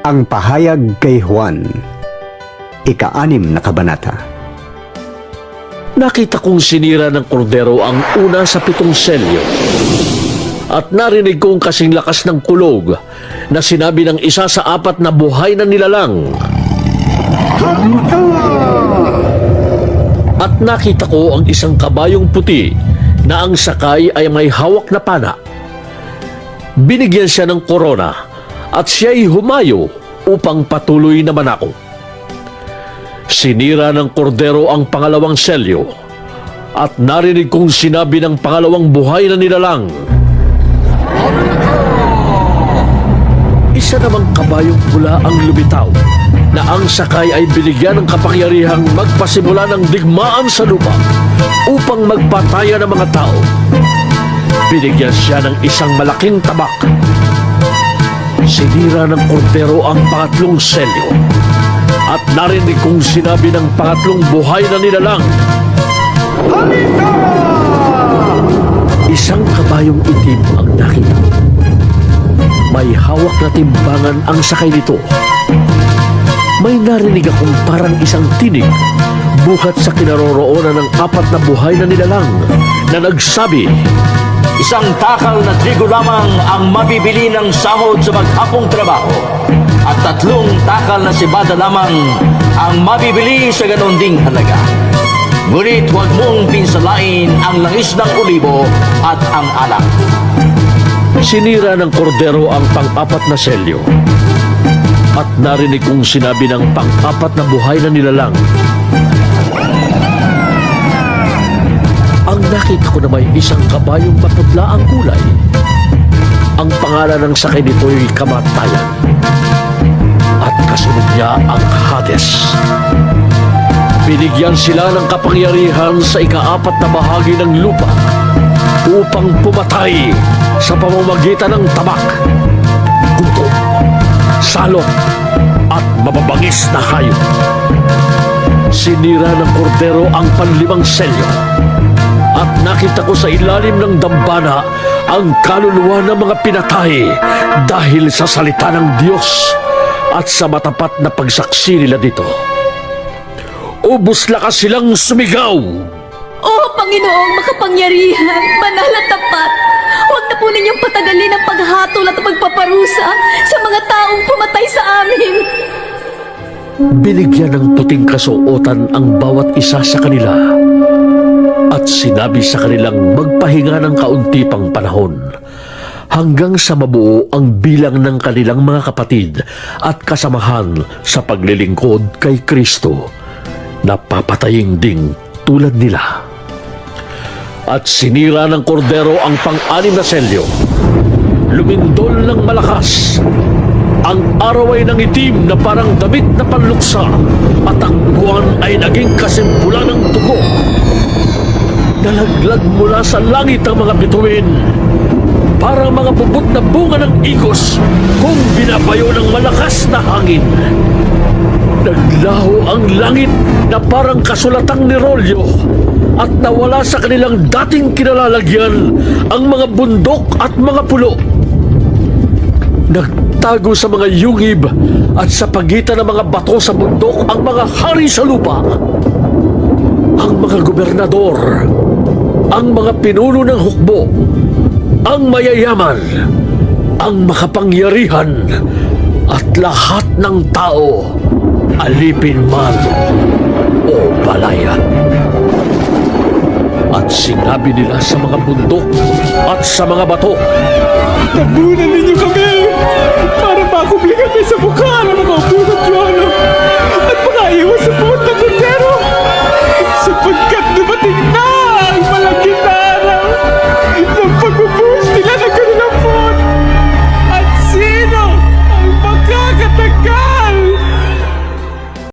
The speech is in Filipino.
Ang pahayag kay Juan, ika-6 na kabanata. Nakita kong sinira ng kordero ang una sa 7 selyo. At narinig kong kasing lakas ng kulog na sinabi ng isa sa 4 na buhay na nilalang. At nakita ko ang isang kabayong puti na ang sakay ay may hawak na pana. Binigyan siya ng korona at siya'y humayo upang patuloy na manako. Sinira ng kordero ang pangalawang selyo at narinig kong sinabi ng pangalawang buhay na nilalang. Isa namang kabayong pula ang lumitaw na ang sakay ay binigyan ng kapangyarihang magpasimula ng digmaan sa lupa upang magpataya ng mga tao. Binigyan siya ng isang malaking tabak. Sinira ng kordero ang pangatlong selyo at narinig kong sinabi ng pangatlong buhay na nilalang. Halika! Isang kabayong itim ang nakita. May hawak na timbangan ang sakay nito. May narinig akong parang isang tinig buhat sa kinaroroonan ng 4 na buhay na nilalang na nagsabi, Isang takal na trigo lamang ang mabibili ng sahod sa maghapong trabaho at 3 takal na sibada lamang ang mabibili sa ganon ding halaga. Ngunit huwag mong pinsalain ang langis ng olibo at ang alak. Sinira ng kordero ang pang-4 na selyo at narinig kong sinabi ng pang-4 na buhay na nilalang. Ang nakita ko na may isang kabayong maputla ang kulay. Ang pangalan ng sakay nito'y Kamatayan. At kasunod niya ang Hades. Binigyan sila ng kapangyarihan sa ika-4 na bahagi ng lupa upang pumatay sa pamamagitan ng tabak, gutom, salot, at mababangis na hayop. Sinira ng kordero ang panlimang selyo at nakita ko sa ilalim ng dambana ang kaluluwa ng mga pinatay dahil sa salita ng Diyos at sa matapat na pagsaksi nila dito. Ubos lakas silang sumigaw. O Panginoong makapangyarihan, banal at tapat, huwag na po ninyong patagalin ang paghatol at pagpaparusa sa mga taong pumatay sa amin. Binigyan ng puting kasuotan ang bawat isa sa kanila at sinabi sa kanilang magpahinga ng kaunti pang panahon hanggang sa mabuo ang bilang ng kanilang mga kapatid at kasamahan sa paglilingkod kay Kristo na papatayin ding tulad nila. At sinira ng kordero ang pang-6 na selyo. Lumindol ng malakas. Ang araw ay nangitim na parang damit na panluksa at ang buwan ay naging kasimpula ng dugo. Nalaglag mula sa langit ang mga bituin, parang mga bubot na bunga ng igos kung binabayo ng malakas na hangin. Naglaho ang langit na parang kasulatang nirolyo at nawala sa kanilang dating kinalalagyan ang mga bundok at mga pulo. Nagtago sa mga yungib at sa pagitan ng mga bato sa bundok ang mga hari sa lupa, ang mga gobernador, ang mga pinuno ng hukbo, ang mayayaman, ang makapangyarihan, at lahat ng tao, alipin man o balayan. At sinabi nila sa mga bundok at sa mga bato, Tabunan ninyo kami para makubligan kami sa bukal!